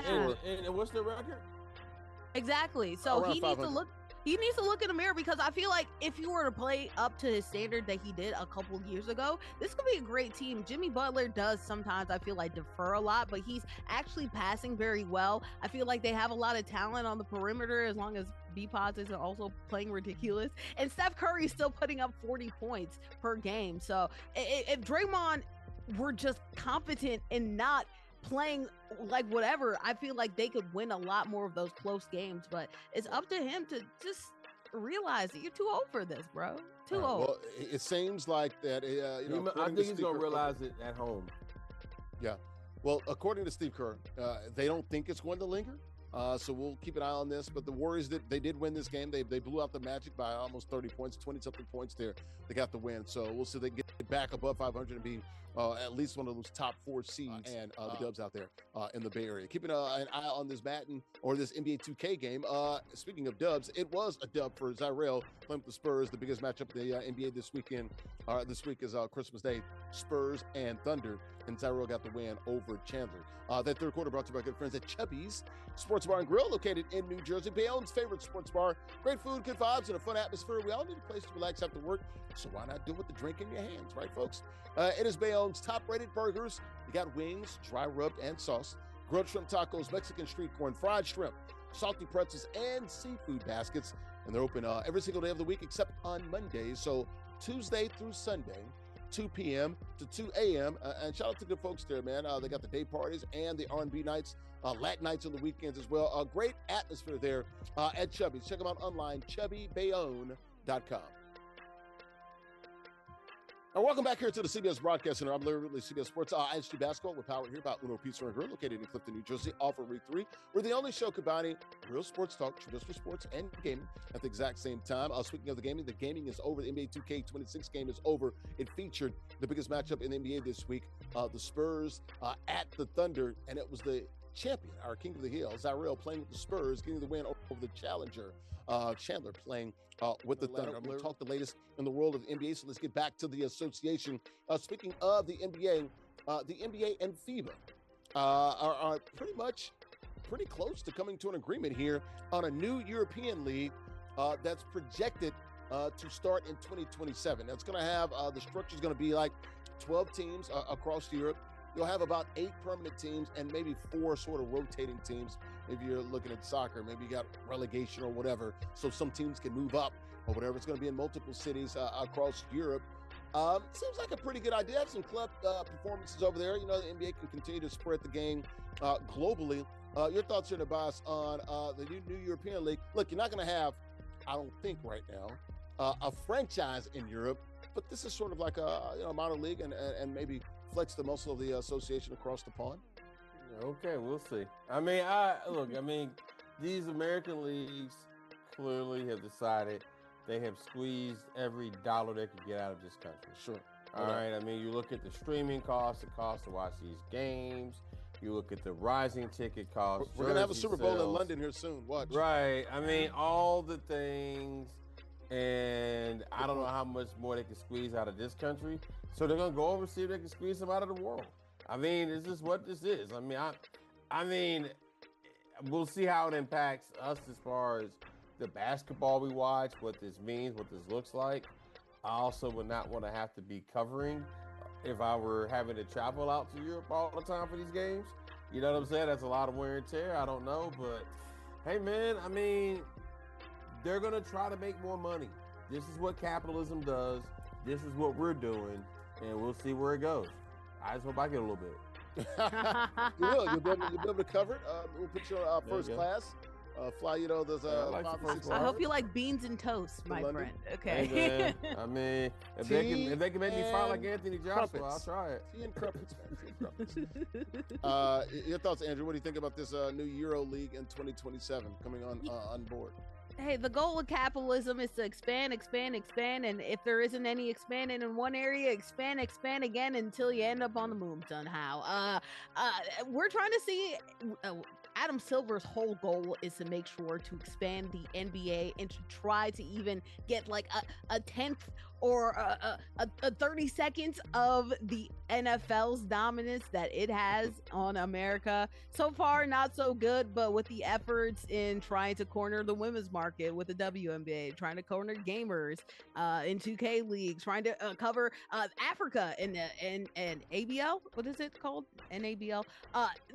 And what's their record? Exactly. So he needs to look. He needs to look in the mirror because I feel like if you were to play up to his standard that he did a couple years ago, this could be a great team. Jimmy Butler does sometimes, I feel like, defer a lot, but he's actually passing very well. I feel like they have a lot of talent on the perimeter as long as B-Pods is also playing ridiculous. And Steph Curry's still putting up 40 points per game. So if Draymond were just competent and not playing like whatever, I feel like they could win a lot more of those close games, but it's up to him to just realize that you're too old for this, bro. Too old. Well, it seems like that, I think he's going to realize it at home. Yeah. Well, according to Steve Kerr, they don't think it's going to linger. So we'll keep an eye on this. But the Warriors, they did win this game. They blew out the Magic by almost 30 points, 20-something points there. They got the win. So we'll see if they get back above 500 and be at least one of those top 4 seeds and the Dubs out there in the Bay Area. Keeping an eye on this Madden or this NBA 2K game. Speaking of Dubs, it was a dub for Zyrell playing with the Spurs, the biggest matchup in the NBA this weekend. This week is Christmas Day, Spurs and Thunder, and Zyrell got the win over Chandler. That third quarter brought to you by good friends at Chubby's Sports Bar and Grill, located in New Jersey. Bayonne's favorite sports bar. Great food, good vibes, and a fun atmosphere. We all need a place to relax after work, so why not do it with the drink in your hands, right, folks? It is Bayonne's top-rated burgers. You got wings, dry rubbed, and sauce, grilled shrimp tacos, Mexican street corn, fried shrimp, salty pretzels, and seafood baskets. And they're open every single day of the week except on Mondays. So Tuesday through Sunday, 2 p.m. to 2 a.m. And shout out to the folks there, man. They got the day parties and the R&B nights, Latin nights on the weekends as well. A great atmosphere there at Chubby's. Check them out online, chubbybayonne.com. And welcome back here to the CBS Broadcast Center. I'm Larry Ridley, CBS Sports ISG Basketball. We're powered here by Uno Pizza and Grill, located in Clifton, New Jersey, off of Route 3. We're the only show combining real sports talk, traditional sports, and gaming at the exact same time. Speaking of the gaming is over. The NBA 2K26 game is over. It featured the biggest matchup in the NBA this week, the Spurs at the Thunder, and it was the champion, our king of the hill, Zyrell, playing with the Spurs, getting the win over the challenger, Chandler, playing with the Thunder. I'm going to talk the latest in the world of the NBA, so let's get back to the association. Speaking of the NBA and FIBA are pretty close to coming to an agreement here on a new European league that's projected to start in 2027. That's going to have, the structure is going to be like 12 teams across Europe. You'll have about 8 permanent teams and maybe 4 sort of rotating teams. If you're looking at soccer, maybe you got relegation or whatever, so some teams can move up or whatever. It's going to be in multiple cities across Europe. Seems like a pretty good idea. Have some club performances over there. You know, the NBA can continue to spread the game globally. Your thoughts here, Nubyjas, on the new European League? Look, you're not going to have, I don't think right now, a franchise in Europe, but this is sort of like a minor league and maybe flex the muscle of the association across the pond. Okay, we'll see. I mean, these American leagues clearly have decided they have squeezed every dollar they could get out of this country. Sure. All right. I mean, you look at the streaming costs, the cost to watch these games. You look at the rising ticket costs. We're going to have a Super Bowl in London here soon. Watch. Right. I mean, all the things. And I don't know how much more they can squeeze out of this country. So they're going to go over and see if they can squeeze them out of the world. I mean, this is what this is. I mean, we'll see how it impacts us as far as the basketball we watch, what this means, what this looks like. I also would not want to have to be covering if I were having to travel out to Europe all the time for these games. You know what I'm saying? That's a lot of wear and tear. I don't know. But, hey, man, I mean, they're going to try to make more money. This is what capitalism does. This is what we're doing. And we'll see where it goes. I just hope I get a little bit. You will. You'll be able to cover it. We'll put you on first class. Fly, those 5 or 6 I hope you like beans and toast, my friend. Okay. Hey, I mean, if they can make me fly like Anthony Joshua, I'll try it. Tea and crumpets, man. Tea and crumpets. Your thoughts, Andrew? What do you think about this new Euro League in 2027 coming on board? Hey, the goal of capitalism is to expand, expand, expand, and if there isn't any expanding in one area, expand, expand again until you end up on the moon somehow. We're trying to see. Adam Silver's whole goal is to make sure to expand the NBA and to try to even get like a tenth or a 30 seconds of the NFL's dominance that it has on America. So far, not so good, but with the efforts in trying to corner the women's market with the WNBA, trying to corner gamers in 2K leagues, trying to cover Africa and ABL. What is it called? NABL.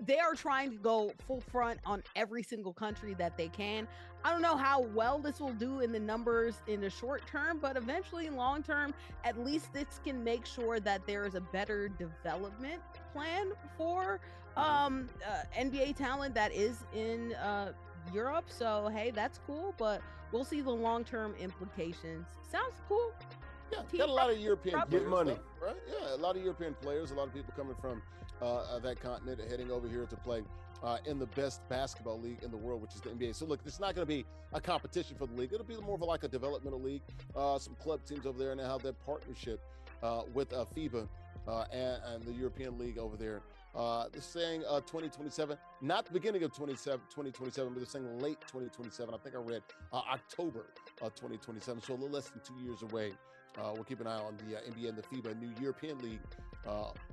They are trying to go full front on every single country that they can. I don't know how well this will do in the numbers in the short term, but eventually long term, at least this can make sure that there is a better development plan for NBA talent that is in Europe. So hey, that's cool, but we'll see the long-term implications. Sounds cool. Yeah, got a lot of European players, get money, right? Yeah, a lot of European players, a lot of people coming from that continent heading over here to play in the best basketball league in the world, which is the NBA. So look, it's not going to be a competition for the league. It'll be more of like a developmental league. Some club teams over there, and have that partnership with FIBA and the European League over there. They're saying 2027, not the beginning of 2027, but they're saying late 2027. I think I read October of 2027, so a little less than 2 years away. We'll keep an eye on the NBA and the FIBA new European League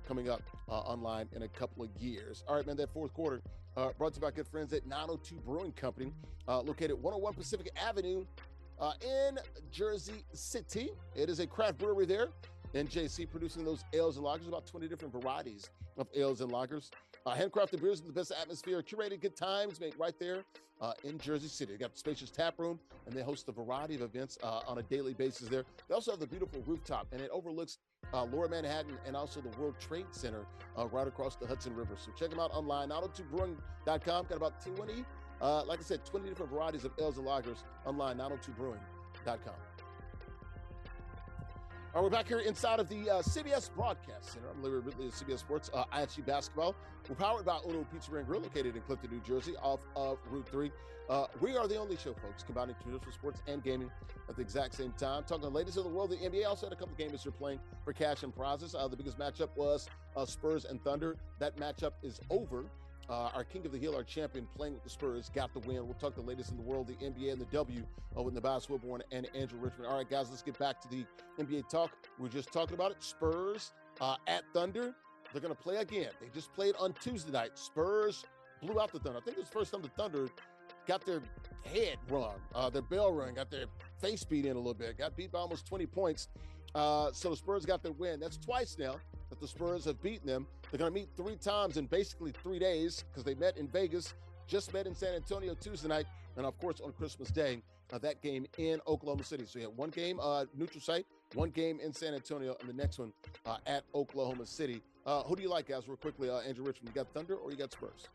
coming up online in a couple of years. All right, man, that fourth quarter brought to you by good friends at 902 Brewing Company, located at 101 Pacific Avenue in Jersey City. It is a craft brewery there in JC, producing those ales and lagers, about 20 different varieties of ales and lagers. Handcrafted beers in the best atmosphere, curated good times made right there in Jersey City. They got the spacious tap room, and they host a variety of events on a daily basis there. They also have the beautiful rooftop, and it overlooks Lower Manhattan and also the World Trade Center right across the Hudson River. So check them out online, 902brewing.com. Got about 20, like I said, 20 different varieties of ales and lagers online, 902brewing.com. All right, we're back here inside of the CBS Broadcast Center. I'm Larry Ridley of CBS Sports, ISG Basketball. We're powered by Uno Pizzeria and Grill, located in Clifton, New Jersey, off of Route 3. We are the only show, folks, combining traditional sports and gaming at the exact same time. Talking the latest in the world, the NBA also had a couple of games they're playing for cash and prizes. The biggest matchup was Spurs and Thunder. That matchup is over. Our King of the Hill, our champion, playing with the Spurs, got the win. We'll talk the latest in the world, the NBA and the W with Nubyjas, Wilborn, and Andrea Richmond. All right, guys, let's get back to the NBA talk. We were just talking about it. Spurs at Thunder. They're going to play again. They just played on Tuesday night. Spurs blew out the Thunder. I think it was the first time the Thunder got their head rung, their bell rung, got their face beat in a little bit, got beat by almost 20 points. So the Spurs got their win. That's twice now that the Spurs have beaten them. They're going to meet 3 times in basically 3 days because they met in Vegas, just met in San Antonio Tuesday night, and of course on Christmas Day, that game in Oklahoma City. So you have one game neutral site, one game in San Antonio, and the next one at Oklahoma City. Who do you like, guys, real quickly? Andrew Richmond, you got Thunder or you got Spurs?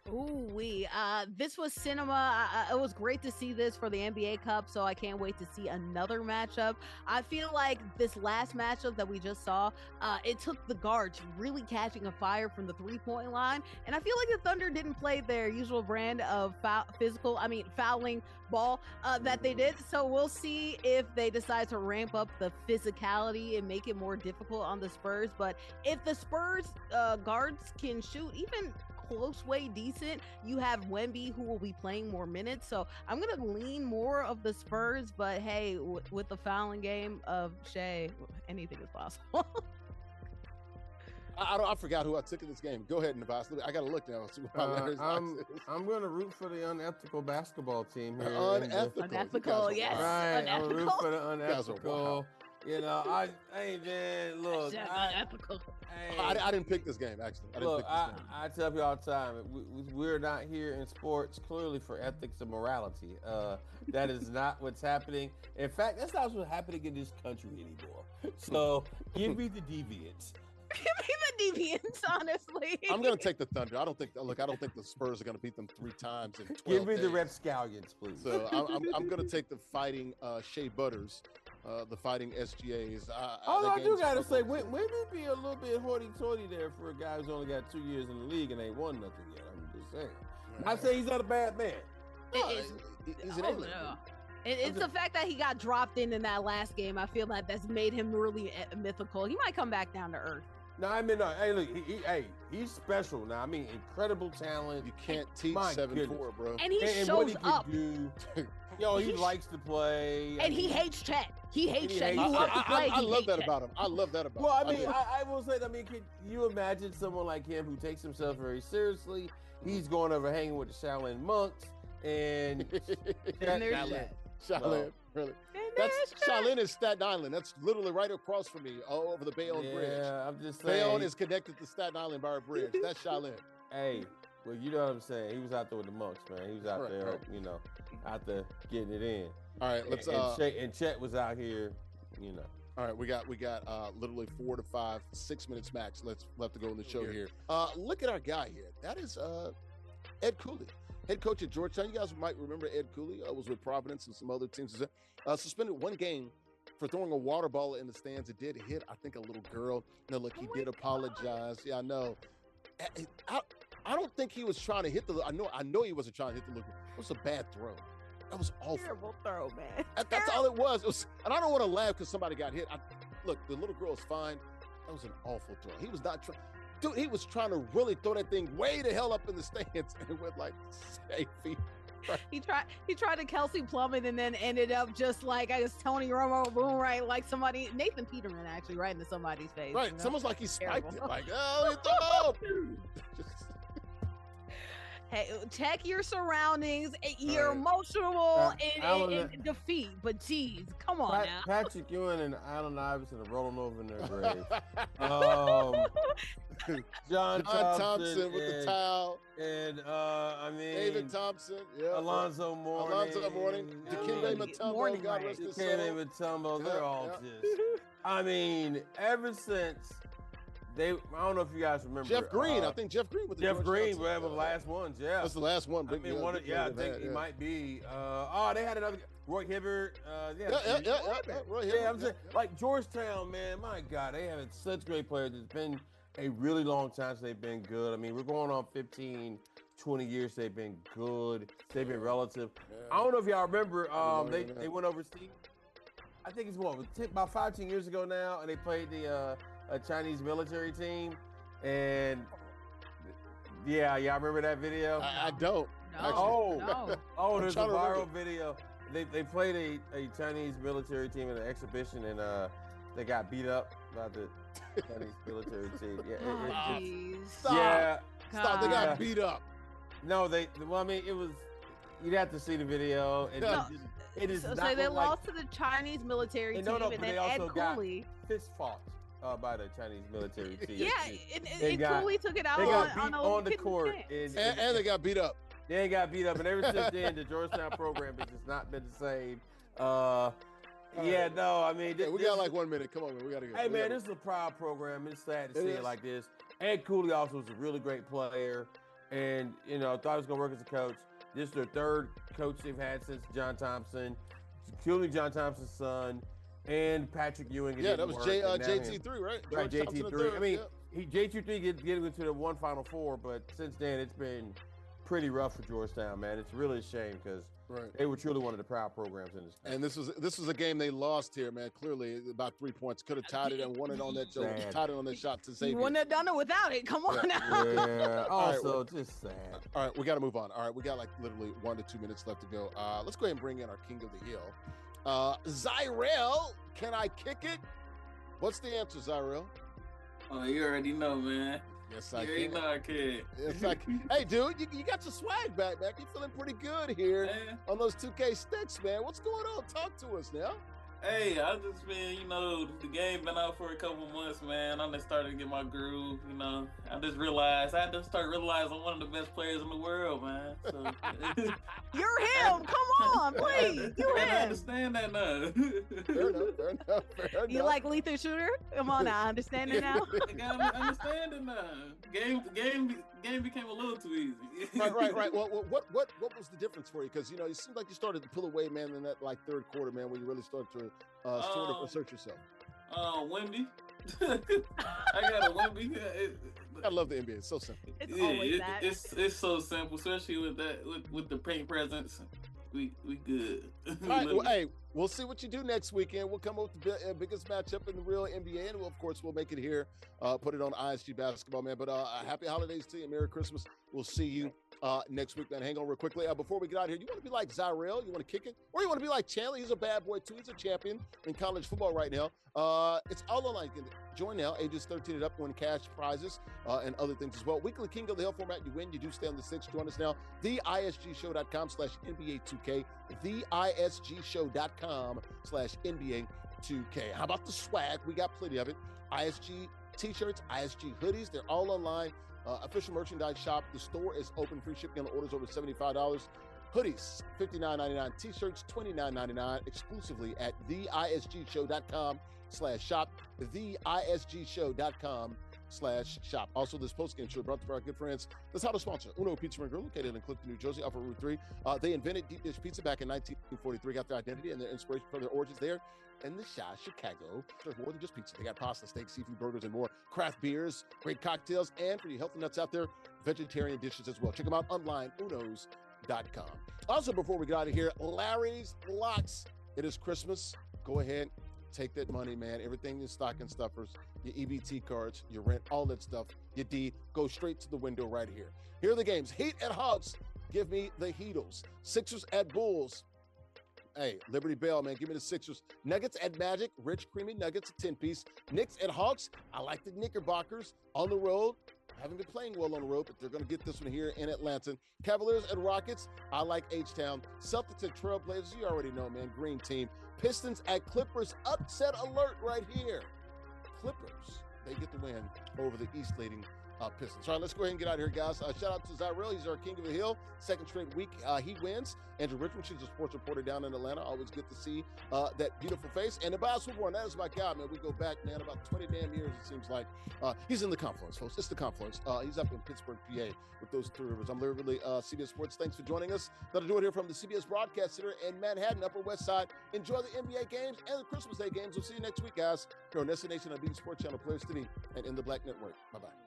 This was cinema. It was great to see this for the NBA Cup, so I can't wait to see another matchup. I feel like this last matchup that we just saw, it took the guards really catching a fire from the three-point line, and I feel like the Thunder didn't play their usual brand of fouling ball that they did. So we'll see if they decide to ramp up the physicality and make it more difficult on the Spurs. But if the Spurs guards can shoot even close way decent, you have Wemby who will be playing more minutes, so I'm gonna lean more of the Spurs, but hey, with the fouling game of Shea, anything is possible. I forgot who I took in this game. Go ahead, Nubyjas. I gotta look now. I'm gonna root for the unethical basketball team here. Unethical, yes. Right, I'm gonna root for the unethical. You know, man, look. Unethical. I didn't pick this game, actually. I tell people all the time, we're not here in sports clearly for ethics and morality. That is not what's happening. In fact, that's not what's happening in this country anymore. So give me the deviants. Give me the deviants, honestly. I'm going to take the Thunder. I don't think the Spurs are going to beat them 3 times in 12 Give me days. the Rapscallions, please. So I'm going to take the fighting Shea Butters. The fighting SGAs. I do got to say, wouldn't it be a little bit hoity-toity there for a guy who's only got 2 years in the league and ain't won nothing yet? I'm just saying. Not saying he's not a bad man. No, he's an alien. It's the fact that he got dropped in that last game. I feel like that's made him really mythical. He might come back down to earth. No, I mean, no. Hey, look, he's special now. I mean, incredible talent. You can't teach 7'4", bro. And he shows up. He likes to play. And he hates Chet. He hates Chet. He loves to play. I love that about him. I love that about him. Well, I mean, I will say, can you imagine someone like him who takes himself very seriously? He's going over hanging with the Shaolin monks and Shaolin, really. Shaolin is Staten Island. That's literally right across from me, over the Bayonne Bridge. Yeah, I'm just saying. Bayonne is connected to Staten Island by a bridge. That's Shaolin. Hey, well, you know what I'm saying. He was out there with the monks, man. He was out there, out there getting it in. All right, let's. And Chet was out here, All right, we got literally 4 to 5, 6 minutes max. Let's have to go in the show here. Look at our guy here. That is Ed Cooley. Head coach at Georgetown. You guys might remember Ed Cooley. Was with Providence and some other teams. Suspended 1 game for throwing a water ball in the stands. It did hit, I think, a little girl. No, look, he did apologize. Yeah, I know. I don't think he was trying to hit the. I know he wasn't trying to hit the. It was a bad throw. That was awful. Terrible throw, man. That's all it was. And I don't want to laugh because somebody got hit. Look, the little girl is fine. That was an awful throw. He was not trying. Dude, he was trying to really throw that thing way the hell up in the stands, and it went like 8 feet. Right. He tried to Kelsey Plummet and then ended up just like, I guess, Tony Romo, boom, right? Like somebody, Nathan Peterman actually, right into somebody's face. Right. Someone's like, he spiked it. Like, oh, hey, check your surroundings. You're emotional in defeat, but geez, come on now. Patrick Ewing and Allen Iverson are rolling over in their grave. John Thompson with the towel. And, David Thompson. Yeah. Alonzo Mourning. Dikembe Mutombo. God rest his soul. Dikembe Mutombo. They're all just, ever since I don't know if you guys remember. Jeff Green. I think Jeff Green with the Jeff Green, the last ones, yeah. That's the last one. I think he might be. They had another Roy Hibbert. Roy Hibbert. I'm saying, like Georgetown, man, my God, they have such great players. It's been a really long time since they've been good. I mean, we're going on 15, 20 years they've been good. They've been relative. I don't know if y'all remember, they went overseas. I think it's about 15 years ago now, and they played a Chinese military team, and y'all remember that video? I don't. No. There's a viral video. They played a Chinese military team in an exhibition, and they got beat up by the Chinese military team. Stop. They got beat up. No, it was. You'd have to see the video. It is so they lost to the Chinese military team, and then Ed Cooley fist fought by the Chinese military team. Yeah, Cooley took it out on the court, and they got beat up. They got beat up, and ever since then, the Georgetown program has just not been the same. We got like 1 minute. Come on, man. We gotta go. Hey, man, this is a proud program. It's sad to see it like this. Ed Cooley also was a really great player, and thought he was gonna work as a coach. This is their 3rd coach they've had since John Thompson, including John Thompson's son, and Patrick Ewing. Yeah, that was JT3, right? Right, JT3. I mean, JT3 getting into the 1 Final Four, but since then it's been pretty rough for Georgetown, man. It's really a shame because they were truly one of the proud programs in this country. And this was a game they lost here, man. Clearly, about 3 points. Could have tied it and won it on that shot to save it. You wouldn't have done it without it. Come on now. Yeah. Also, just sad. All right, we got to move on. All right, we got like literally 1 to 2 minutes left to go. Let's go ahead and bring in our king of the hill. Zyrell, can I kick it? What's the answer, Zyrell? Oh, you already know, man. Yes, I can. You know I can. Yes, I can. Hey, dude, you got your swag back. You feeling pretty good here on those 2K sticks, man. What's going on? Talk to us now. Hey, I've just been, the game been out for a couple months, man. I just started to get my groove, I just realized, I'm one of the best players in the world, man. So You're him. Come on, please. You're him. I understand that now. Fair enough. You like Lethal Shooter? Come on now, I understand it now. I understand it now. Game became a little too easy. Right. Well, what was the difference for you? Because it seemed like you started to pull away, man, in that like 3rd quarter, man, when you really started to sort of assert yourself. Wemby. I got a Wemby. I love the NBA. It's so simple. It's always that. It's so simple, especially with the paint presence. we good. All right, well, hey, we'll see what you do next weekend. We'll come up with the biggest matchup in the real NBA, and of course, we'll make it here, put it on ISG Basketball, man. But happy holidays to you, Merry Christmas. We'll see you next week, man. Hang on real quickly. Before we get out of here, you want to be like Zyrell? You want to kick it? Or you want to be like Chandler? He's a bad boy, too. He's a champion in college football right now. It's all online. Join now, ages 13 and up, win cash prizes and other things as well. Weekly King of the Hill format, you win, you do stay on the six. Join us now, theisgshow.com/NBA2K, theisgshow.com/NBA2K. How about the swag? We got plenty of it. ISG t-shirts, ISG hoodies, they're all online. Official merchandise shop. The store is open, free shipping on orders over $75. Hoodies, $59.99. T-shirts, $29.99. Exclusively at theisgshow.com/shop. theisgshow.com/shop. Also, this post-game show brought to you by our good friends. Let's have a sponsor. Uno Pizza and Grill, located in Clifton, New Jersey, off of Route 3. They invented deep dish pizza back in 1943. Got their identity and their inspiration from their origins there in the Chi, Chicago. There's more than just pizza. They got pasta, steak, seafood, burgers, and more. Craft beers, great cocktails, and for you healthy nuts out there, vegetarian dishes as well. Check them out online, unos.com. Also, before we get out of here, Larry's Locks. It is Christmas. Go ahead, take that money, man. Everything your stocking stuffers, your EBT cards, your rent, all that stuff, your deed, go straight to the window right here. Here are the games. Heat at Hawks. Give me the Heatles. Sixers at Bulls. Hey, Liberty Bell, man, give me the Sixers. Nuggets at Magic, rich, creamy nuggets, a 10-piece. Knicks at Hawks, I like the Knickerbockers on the road. Haven't been playing well on the road, but they're going to get this one here in Atlanta. Cavaliers at Rockets, I like H-Town. Celtics at Trailblazers, you already know, man, green team. Pistons at Clippers, upset alert right here. Clippers, they get the win over the East leading Pistons. All right, let's go ahead and get out of here, guys. Shout out to Zyrell. He's our king of the hill. Second straight week, he wins. Andrea Richmond, she's a sports reporter down in Atlanta. Always good to see that beautiful face. And Nubyjas Wilborn, that is my guy, man. We go back, man, about 20 damn years, it seems like. He's in the Confluence, folks. It's the Confluence. He's up in Pittsburgh, PA, with those three rivers. I'm Larry Ridley, CBS Sports. Thanks for joining us. That'll do it here from the CBS Broadcast Center in Manhattan, Upper West Side. Enjoy the NBA games and the Christmas Day games. We'll see you next week, guys. Here on NESN Nation, on Sports Channel, Players City, and in the Black Network. Bye-bye.